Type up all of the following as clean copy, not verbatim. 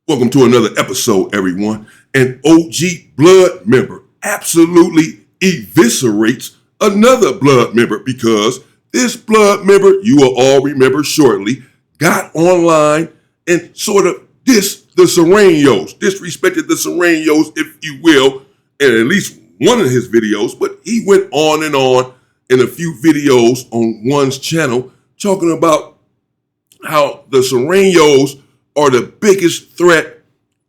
Welcome to another episode, everyone. An OG blood member absolutely eviscerates another blood member because this blood member, you will all remember shortly, got online and sort of dissed the Surenos, disrespected the Surenos, if you will, in at least one of his videos, but he went on and on in a few videos on one's channel talking about how the Surenos are the biggest threat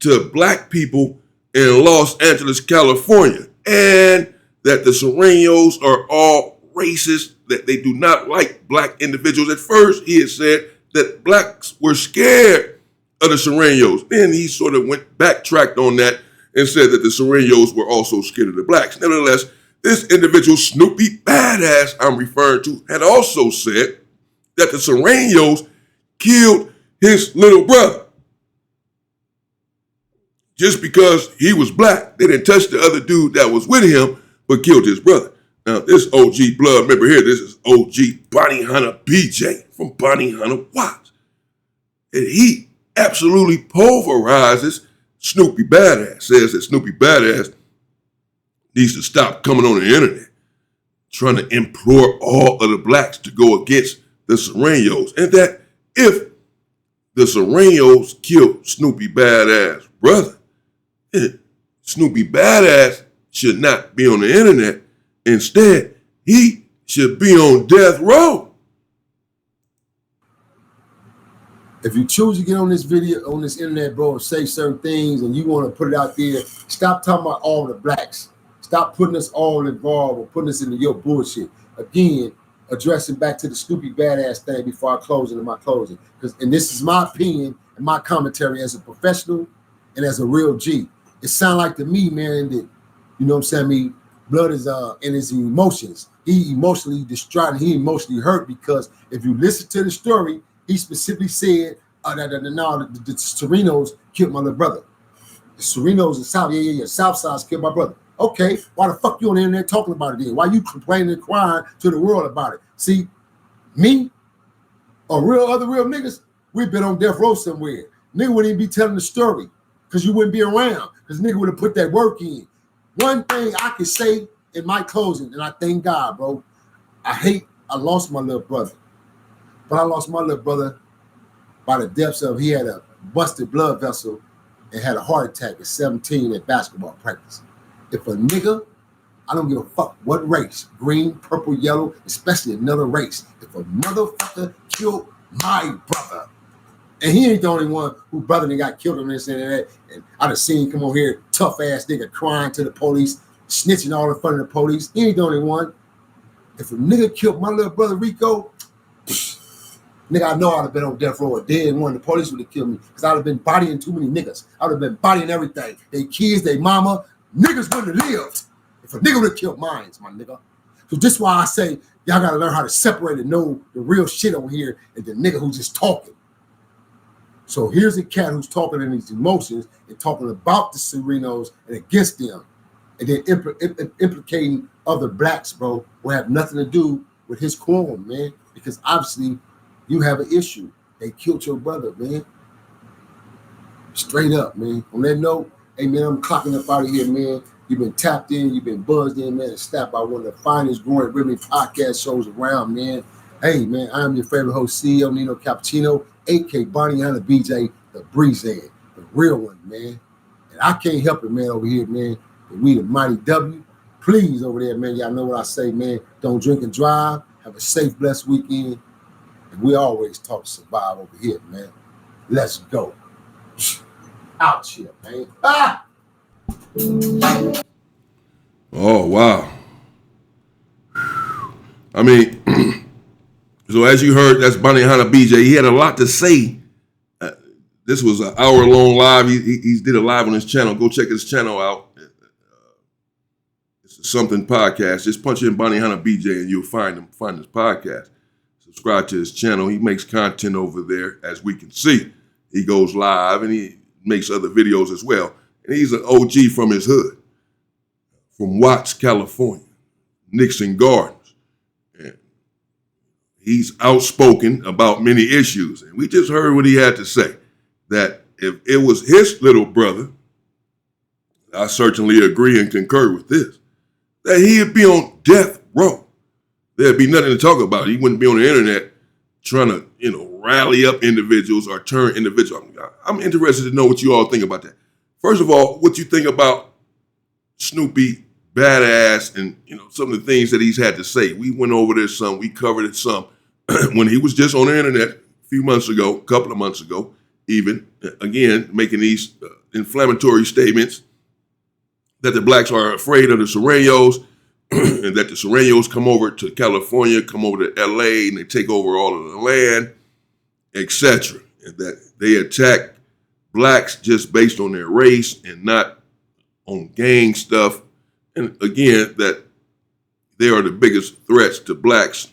to black people in Los Angeles, California, and that the Surenos are all racist, that they do not like black individuals. At first, he had said that blacks were scared of the Surenos. Then he sort of backtracked on that and said that the Surenos were also scared of the blacks. Nevertheless, this individual, Snoopy Badass I'm referring to, had also said that the Surenos killed his little brother. Just because he was black, they didn't touch the other dude that was with him, but killed his brother. Now, this OG blood member here, this is OG Bounty Hunter BJ from Bounty Hunter Watch. And he absolutely pulverizes Snoopy Badass, says that Snoopy Badass needs to stop coming on the internet, trying to implore all of the blacks to go against the Surenos, and that if the Surenos killed Snoopy Badass brother, Snoopy Badass should not be on the internet. Instead, he should be on death row. If you choose to get on this video, on this internet, bro, and say certain things and you want to put it out there, stop talking about all the blacks. Stop putting us all involved or putting us into your bullshit. Again, addressing back to the Snoopy Badass thing before I close into my closing. And this is my opinion and my commentary as a professional and as a real G. It sounds like to me, man, that, you know what I'm saying, me, blood is in his emotions. He emotionally distraught and he emotionally hurt because if you listen to the story, he specifically said the Surenos killed my little brother. The Surenos in South, South Side's killed my brother. Okay, why the fuck you on the internet talking about it then? Why you complaining and crying to the world about it? See, me or other real niggas, we've been on death row somewhere. Nigga wouldn't even be telling the story because you wouldn't be around because nigga would have put that work in. One thing I can say in my closing, and I thank God, bro, I lost my little brother. But I lost my little brother by the depths of, he had a busted blood vessel and had a heart attack at 17 at basketball practice. If a nigga, I don't give a fuck what race, green, purple, yellow, especially another race, if a motherfucker killed my brother, and he ain't the only one who brother that got killed on this and that, and I done seen him come on here, tough ass nigga crying to the police, snitching all in front of the police. He ain't the only one. If a nigga killed my little brother Rico, nigga, I know I'd have been on death row or dead and one of the police would have killed me because I'd have been bodying too many niggas. I would have been bodying everything. They kids, they mama, niggas wouldn't have lived if a nigga would have killed mine, my nigga. So this is why I say y'all gotta learn how to separate and know the real shit on here and the nigga who's just talking. So here's a cat who's talking in these emotions and talking about the Surenos and against them, and then implicating other blacks, bro, who have nothing to do with his quorum, man. Because obviously you have an issue. They killed your brother, man. Straight up, man. On that note, hey, man, I'm clocking up out of here, man. You've been tapped in, you've been buzzed in, man, and stabbed by one of the finest growing rhythm podcast shows around, man. Hey, man, I am your favorite host, CEO Nino Cappuccino, a.k.a. Bounty Hunter BJ, the Breeze, the real one, man. And I can't help it, man, over here, man. We the Mighty W. Please, over there, man, y'all know what I say, man. Don't drink and drive. Have a safe, blessed weekend. And we always talk survive over here, man. Let's go. Out here, man. Ah! Oh, wow. I mean, so as you heard, that's Bounty Hunter BJ. He had a lot to say. This was an hour-long live. He did a live on his channel. Go check his channel out. It's a something podcast. Just punch in Bounty Hunter BJ and you'll find his podcast. Subscribe to his channel. He makes content over there, as we can see. He goes live and he makes other videos as well. And he's an OG from his hood, from Watts, California, Nixon Gardens. And he's outspoken about many issues. And we just heard what he had to say, that if it was his little brother, I certainly agree and concur with this, that he'd be on death row. There'd be nothing to talk about. He wouldn't be on the internet trying to, rally up individuals or turn individuals. I'm interested to know what you all think about that. First of all, what you think about Snoopy badass and, some of the things that he's had to say. We went over this some, we covered it some when he was just on the internet a couple of months ago, even, again, making these inflammatory statements that the blacks are afraid of the Surenos and that the Surenos come over to California, come over to LA, and they take over all of the land, etc. And that they attack blacks just based on their race and not on gang stuff. And again, that they are the biggest threats to blacks,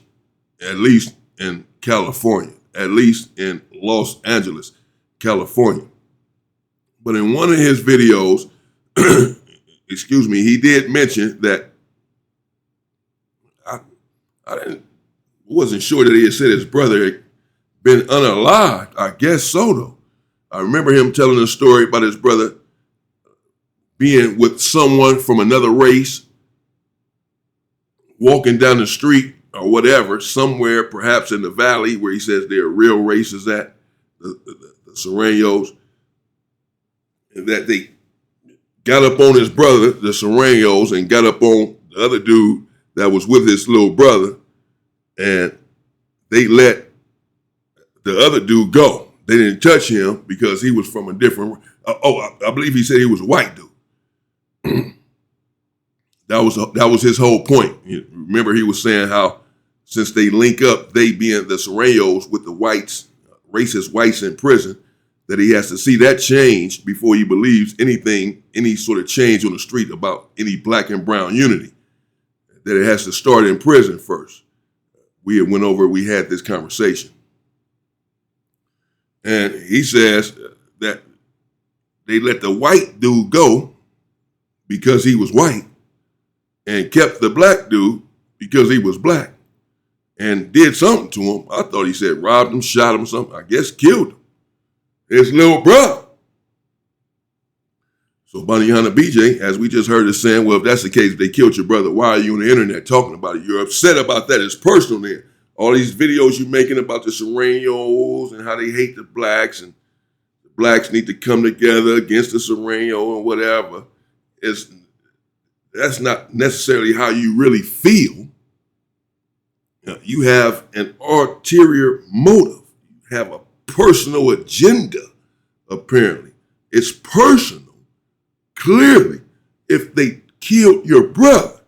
at least in California, at least in Los Angeles, California. But in one of his videos, he did mention that I wasn't sure that he had said his brother had been unalived. I guess so, though. I remember him telling a story about his brother being with someone from another race, walking down the street or whatever, somewhere perhaps in the valley where he says their real race is at, the Surenos, and that they got up on his brother, the Surenos, and got up on the other dude that was with his little brother, and they let the other dude go. They didn't touch him because he was from a different, I believe he said he was a white dude. That was his whole point. Remember, he was saying how since they link up, they being the Surenos with the whites, racist whites in prison, that he has to see that change before he believes anything, any sort of change on the street about any black and brown unity. That it has to start in prison first. We had this conversation. And he says that they let the white dude go because he was white and kept the black dude because he was black and did something to him. I thought he said robbed him, shot him, something. I guess killed him. His little brother. So Bunny Hunter BJ, as we just heard, is saying, well, if that's the case, if they killed your brother, why are you on the internet talking about it? You're upset about that. It's personal then. All these videos you're making about the Surenos and how they hate the blacks and the blacks need to come together against the Sureno and whatever. That's not necessarily how you really feel. You have an ulterior motive. You have a personal agenda, apparently. It's personal. Clearly, if they killed your brother.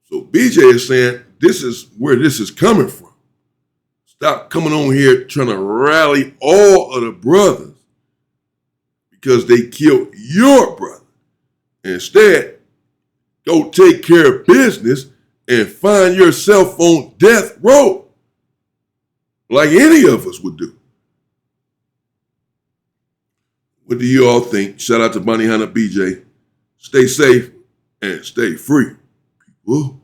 So BJ is saying this is where this is coming from. Stop coming on here trying to rally all of the brothers because they killed your brother. Instead, go take care of business and find yourself on death row like any of us would do. What do you all think? Shout out to Bunny Hunter BJ. Stay safe and stay free, people.